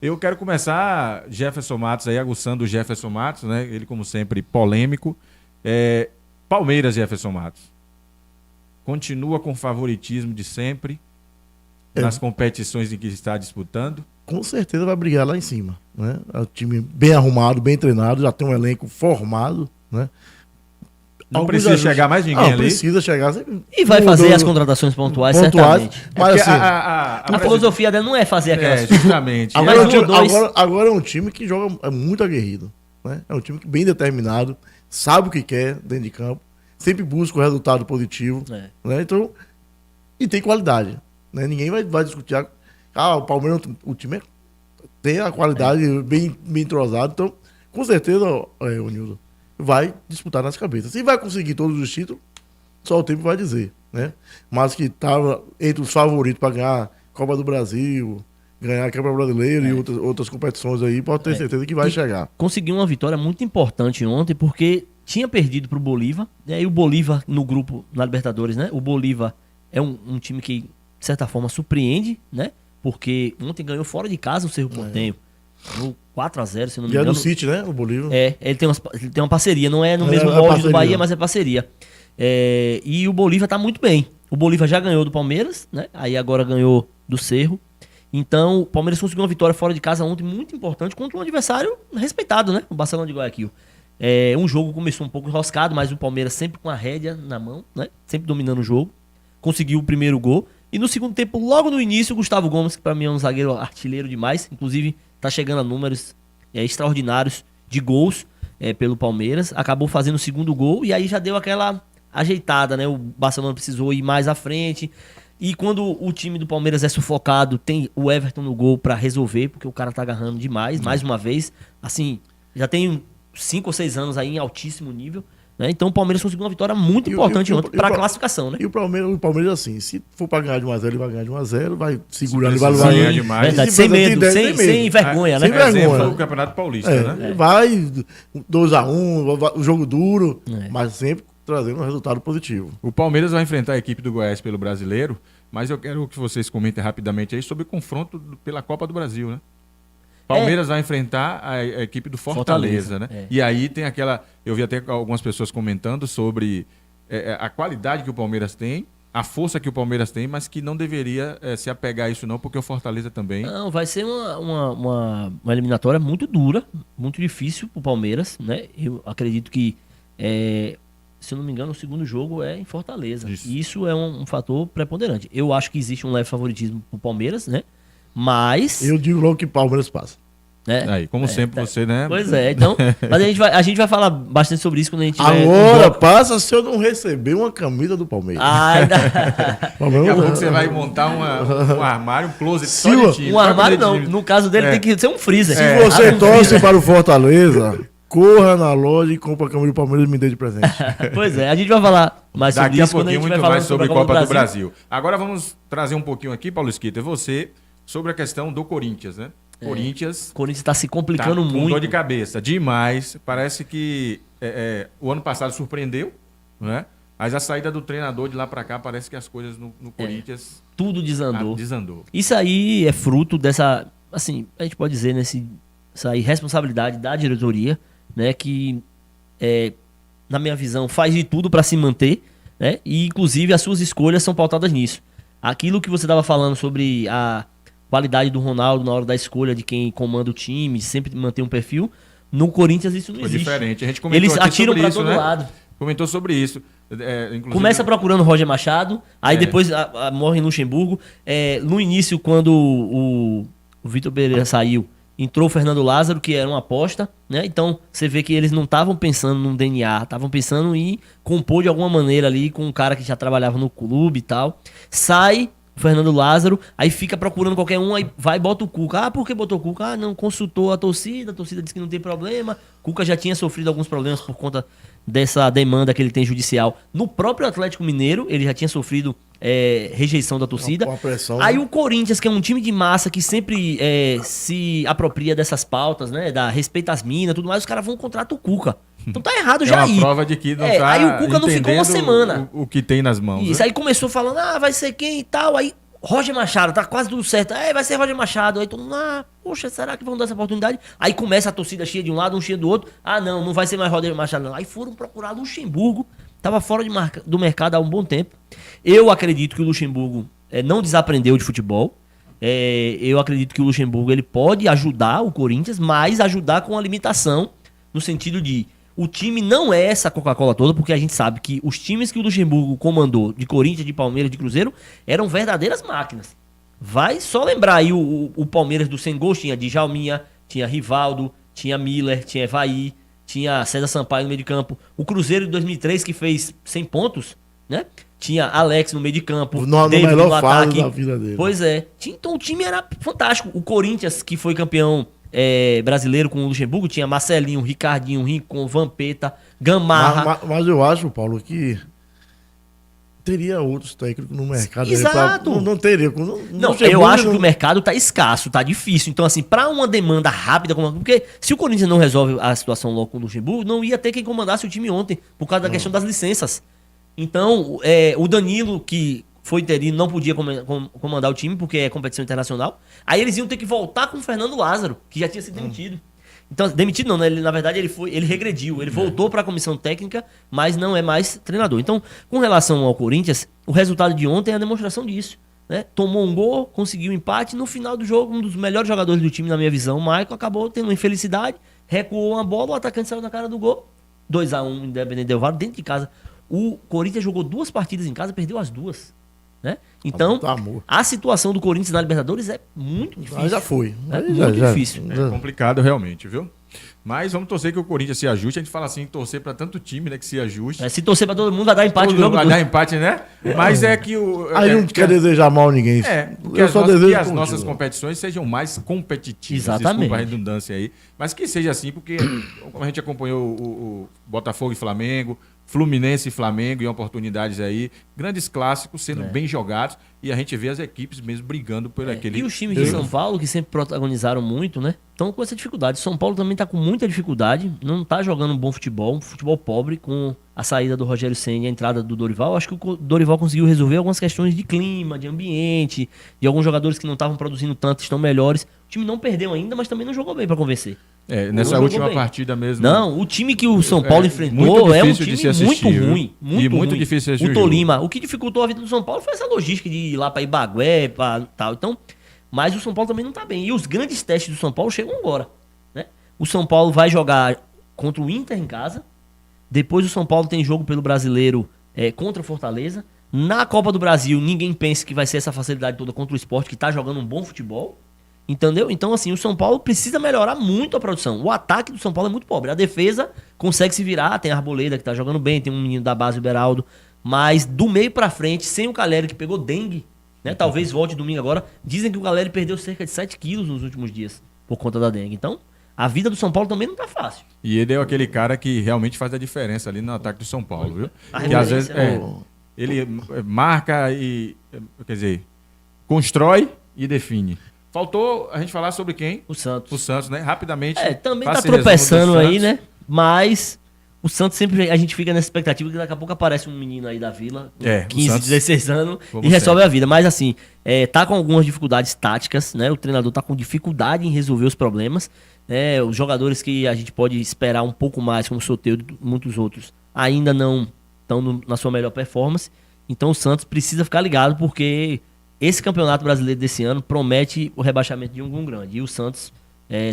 Eu quero começar, Jefferson Matos aí, aguçando o Jefferson Matos, né? Ele, como sempre, polêmico. Palmeiras, Jefferson Matos. Continua com o favoritismo de sempre nas competições em que está disputando? Com certeza vai brigar lá em cima, né? É um time bem arrumado, bem treinado, já tem um elenco formado, né? Não precisa chegar mais ninguém ali? Não precisa chegar. E vai fazer as contratações pontuais, certamente. Mas assim, a filosofia dela não é fazer aquelas... justamente. Agora é um time que joga muito aguerrido, né? É um time bem determinado, sabe o que quer dentro de campo, sempre busca o resultado positivo, né? Então, e tem qualidade, né? Ninguém vai discutir. O Palmeiras, o time tem a qualidade bem entrosado, então, com certeza, o Nildo vai disputar nas cabeças. Se vai conseguir todos os títulos, só o tempo vai dizer, né? Mas que estava entre os favoritos para ganhar a Copa do Brasil, ganhar a Copa Brasileira e outras competições aí, pode ter certeza que vai chegar. Conseguiu uma vitória muito importante ontem, porque tinha perdido para o Bolívar, né? E o Bolívar no grupo, na Libertadores, né? O Bolívar é um time que, de certa forma, surpreende, né? Porque ontem ganhou fora de casa o Cerro Porteño. No 4-0, se não me engano. E é do City, né? O Bolívar. Ele tem uma parceria, não é no mesmo molde do Bahia, mas é parceria. E o Bolívar tá muito bem. O Bolívar já ganhou do Palmeiras, né? Aí agora ganhou do Cerro. Então, o Palmeiras conseguiu uma vitória fora de casa ontem muito importante contra um adversário respeitado, né? O Barcelona de Guayaquil. Um jogo começou um pouco enroscado, mas o Palmeiras sempre com a rédea na mão, né? Sempre dominando o jogo. Conseguiu o primeiro gol. E no segundo tempo, logo no início, o Gustavo Gomes, que pra mim é um zagueiro artilheiro demais, inclusive tá chegando a números extraordinários de gols pelo Palmeiras, acabou fazendo o segundo gol e aí já deu aquela ajeitada, né? O Barcelona precisou ir mais à frente. E quando o time do Palmeiras é sufocado, tem o Everton no gol pra resolver, porque o cara tá agarrando demais, mais uma vez. Assim, já tem 5 ou 6 anos aí em altíssimo nível. Né? Então o Palmeiras conseguiu uma vitória muito importante ontem para a classificação, né? E o Palmeiras, assim, se for para ganhar de 1-0, ele vai ganhar de 1-0, vai segurando, vai ganhar demais. Verdade, sem medo, sem vergonha, né? Sem vergonha. O Campeonato Paulista, né? Vai 2-1, o jogo duro, mas sempre trazendo um resultado positivo. O Palmeiras vai enfrentar a equipe do Goiás pelo Brasileiro, mas eu quero que vocês comentem rapidamente aí sobre o confronto pela Copa do Brasil, né? Palmeiras vai enfrentar a equipe do Fortaleza, né? E aí tem aquela... Eu vi até algumas pessoas comentando sobre a qualidade que o Palmeiras tem, a força que o Palmeiras tem, mas que não deveria se apegar a isso não, porque o Fortaleza também... Não, vai ser uma eliminatória muito dura, muito difícil pro Palmeiras, né? Eu acredito que, se eu não me engano, o segundo jogo é em Fortaleza. Isso é um fator preponderante. Eu acho que existe um leve favoritismo pro Palmeiras, né? Mas... Eu digo logo que Palmeiras passa. Aí, como sempre, você, né? Pois então... Mas a gente vai falar bastante sobre isso quando a gente tiver... Agora passa se eu não receber uma camisa do Palmeiras. Daqui a pouco você vai montar um armário, um closet só de time. Um armário não. No caso dele tem que ser um freezer. Se você torce para o Fortaleza... Corra na loja e compra a camisa do Palmeiras e me dê de presente. Pois a gente vai falar mais sobre isso quando a gente vai falar mais sobre a Copa do Brasil. Agora vamos trazer um pouquinho aqui, Paulo Esquita, você, sobre a questão do Corinthians, né? Corinthians está se complicando muito. Com dor de cabeça, demais. Parece que o ano passado surpreendeu, né? Mas a saída do treinador de lá para cá, parece que as coisas no Corinthians... Tudo desandou. Isso aí é fruto dessa, assim, a gente pode dizer, essa irresponsabilidade da diretoria, né? Que, na minha visão, faz de tudo para se manter, né? E, inclusive, as suas escolhas são pautadas nisso. Aquilo que você estava falando sobre a qualidade do Ronaldo na hora da escolha de quem comanda o time, sempre manter um perfil, no Corinthians isso não existe. Diferente. A gente comentou Eles atiram para todo lado. Comentou sobre isso. Inclusive... Começa procurando Roger Machado, aí depois morre em Luxemburgo. No início, quando o Vitor Pereira saiu, entrou o Fernando Lázaro, que era uma aposta, né? Então, você vê que eles não estavam pensando num DNA, estavam pensando em compor de alguma maneira ali com um cara que já trabalhava no clube e tal. Sai o Fernando Lázaro, aí fica procurando qualquer um, aí vai e bota o Cuca. Por que botou o Cuca? Não consultou a torcida disse que não tem problema. Cuca já tinha sofrido alguns problemas por conta dessa demanda que ele tem judicial. No próprio Atlético Mineiro, ele já tinha sofrido rejeição da torcida. Uma pressão, aí o Corinthians, que é um time de massa que sempre se apropria dessas pautas, né? Da respeito às minas, tudo mais, os caras vão contratar o Cuca. Então tá errado já aí. É uma prova de que não tá aí o Cuca não ficou uma semana. O que tem nas mãos. Isso, aí começou falando, vai ser quem e tal, aí Roger Machado, tá quase tudo certo. Vai ser Roger Machado. Aí todo mundo, poxa, será que vão dar essa oportunidade? Aí começa a torcida cheia de um lado, um cheia do outro. Não vai ser mais Roger Machado, não. Aí foram procurar Luxemburgo. Tava fora do mercado há um bom tempo. Eu acredito que o Luxemburgo não desaprendeu de futebol. Eu acredito que o Luxemburgo ele pode ajudar o Corinthians, mas ajudar com a limitação, no sentido de o time não é essa Coca-Cola toda, porque a gente sabe que os times que o Luxemburgo comandou, de Corinthians, de Palmeiras, de Cruzeiro, eram verdadeiras máquinas. Vai só lembrar aí o Palmeiras do Sem Gols, tinha Djalminha, tinha Rivaldo, tinha Miller, tinha Evaí, tinha César Sampaio no meio de campo. O Cruzeiro de 2003, que fez 100 pontos, né? Tinha Alex no meio de campo, David no ataque. Da vida dele. Pois é. Então o time era fantástico. O Corinthians, que foi campeão brasileiro com o Luxemburgo, tinha Marcelinho, Ricardinho, Rincon, Vampeta, Gamarra. Mas eu acho, Paulo, que teria outros técnicos no mercado. Exato. Não teria. Não, eu acho que o mercado tá escasso, tá difícil. Então, assim, pra uma demanda rápida, porque se o Corinthians não resolve a situação logo com o Luxemburgo, não ia ter quem comandasse o time ontem, por causa da questão das licenças. Então, o Danilo, que foi interino, não podia comandar o time, porque é competição internacional. Aí eles iam ter que voltar com o Fernando Lázaro, que já tinha sido demitido. Então, demitido não, né? Na verdade, ele regrediu. Ele voltou para a comissão técnica, mas não é mais treinador. Então, com relação ao Corinthians, o resultado de ontem é a demonstração disso. Né? Tomou um gol, conseguiu um empate. No final do jogo, um dos melhores jogadores do time, na minha visão, o Maicon, acabou tendo uma infelicidade, recuou uma bola, o atacante saiu na cara do gol. 2-1, Independente Del Valle, dentro de casa. O Corinthians jogou 2 partidas em casa, perdeu as 2. Né? Então, a situação do Corinthians na Libertadores é muito difícil. Já foi. Muito difícil. É complicado realmente, viu? Mas vamos torcer que o Corinthians se ajuste. A gente fala assim, torcer para tanto time, né, que se ajuste. Se torcer para todo mundo, vai dar empate. Vai dar empate, né? Mas é que o... Aí não quer desejar mal a ninguém. Eu só desejo que as nossas competições sejam mais competitivas. Exatamente. Desculpa a redundância aí. Mas que seja assim, porque como a gente acompanhou o Botafogo e Flamengo, Fluminense e Flamengo em oportunidades aí, grandes clássicos sendo bem jogados, e a gente vê as equipes mesmo brigando por aquele... E os times de São Paulo, que sempre protagonizaram muito, né? Estão com essa dificuldade. São Paulo também está com muita dificuldade, não está jogando um bom futebol, um futebol pobre, com a saída do Rogério Ceni e a entrada do Dorival. Acho que o Dorival conseguiu resolver algumas questões de clima, de ambiente, de alguns jogadores que não estavam produzindo tanto, estão melhores. O time não perdeu ainda, mas também não jogou bem para convencer. Nessa última partida mesmo. Não, o time que o São Paulo enfrentou é um time muito ruim. Muito difícil de assistir. O Tolima. O que dificultou a vida do São Paulo foi essa logística de ir lá para Ibagué, para tal. Então, mas o São Paulo também não tá bem. E os grandes testes do São Paulo chegam agora. Né? O São Paulo vai jogar contra o Inter em casa. Depois o São Paulo tem jogo pelo Brasileiro contra o Fortaleza. Na Copa do Brasil, ninguém pensa que vai ser essa facilidade toda contra o Sport, que tá jogando um bom futebol. Entendeu? Então, assim, o São Paulo precisa melhorar muito a produção. O ataque do São Paulo é muito pobre. A defesa consegue se virar. Tem a Arboleda, que tá jogando bem. Tem um menino da base, o Beraldo. Mas do meio pra frente, sem o Caleri, que pegou dengue, né? Talvez volte domingo agora. Dizem que o Caleri perdeu cerca de 7 quilos nos últimos dias por conta da dengue. Então, a vida do São Paulo também não tá fácil. E ele é aquele cara que realmente faz a diferença ali no ataque do São Paulo, viu? Que às vezes ele marca e... Quer dizer, constrói e define. Faltou a gente falar sobre quem? O Santos. O Santos, né? Rapidamente. Também tá tropeçando aí, né? Mas o Santos sempre, a gente fica nessa expectativa que daqui a pouco aparece um menino aí da Vila, 15, Santos, 16 anos, e resolve a vida. Mas assim, tá com algumas dificuldades táticas, né? O treinador tá com dificuldade em resolver os problemas. Os jogadores que a gente pode esperar um pouco mais, como o Soteldo e muitos outros, ainda não estão na sua melhor performance. Então o Santos precisa ficar ligado, porque esse campeonato brasileiro desse ano promete o rebaixamento de um grande. E o Santos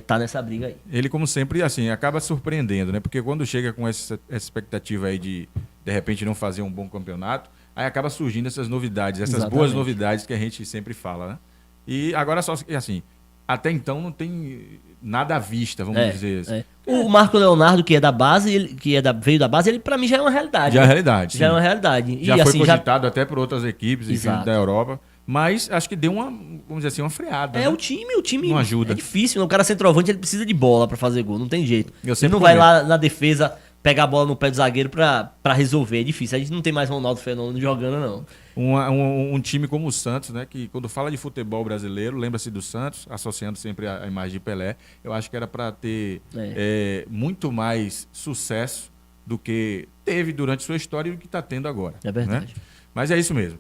tá nessa briga aí. Ele, como sempre, assim, acaba surpreendendo, né? Porque quando chega com essa expectativa aí de repente, não fazer um bom campeonato, aí acaba surgindo essas novidades, essas boas novidades que a gente sempre fala, né? E agora só que, assim, até então não tem nada à vista, vamos dizer assim. O Marco Leonardo, que é da base, veio da base, ele pra mim já é uma realidade. Já é uma realidade. Já é uma realidade. Já foi cogitado até por outras equipes, enfim, da Europa. Mas acho que deu vamos dizer assim, uma freada. Né? O time não ajuda. É difícil, né? O cara centroavante, ele precisa de bola pra fazer gol, não tem jeito. Ele não vai lá na defesa pegar a bola no pé do zagueiro pra resolver, é difícil. A gente não tem mais Ronaldo Fenômeno jogando, não. Um time como o Santos, né, que quando fala de futebol brasileiro, lembra-se do Santos, associando sempre a imagem de Pelé, eu acho que era para ter muito mais sucesso do que teve durante sua história e o que está tendo agora. É verdade. Né? Mas é isso mesmo.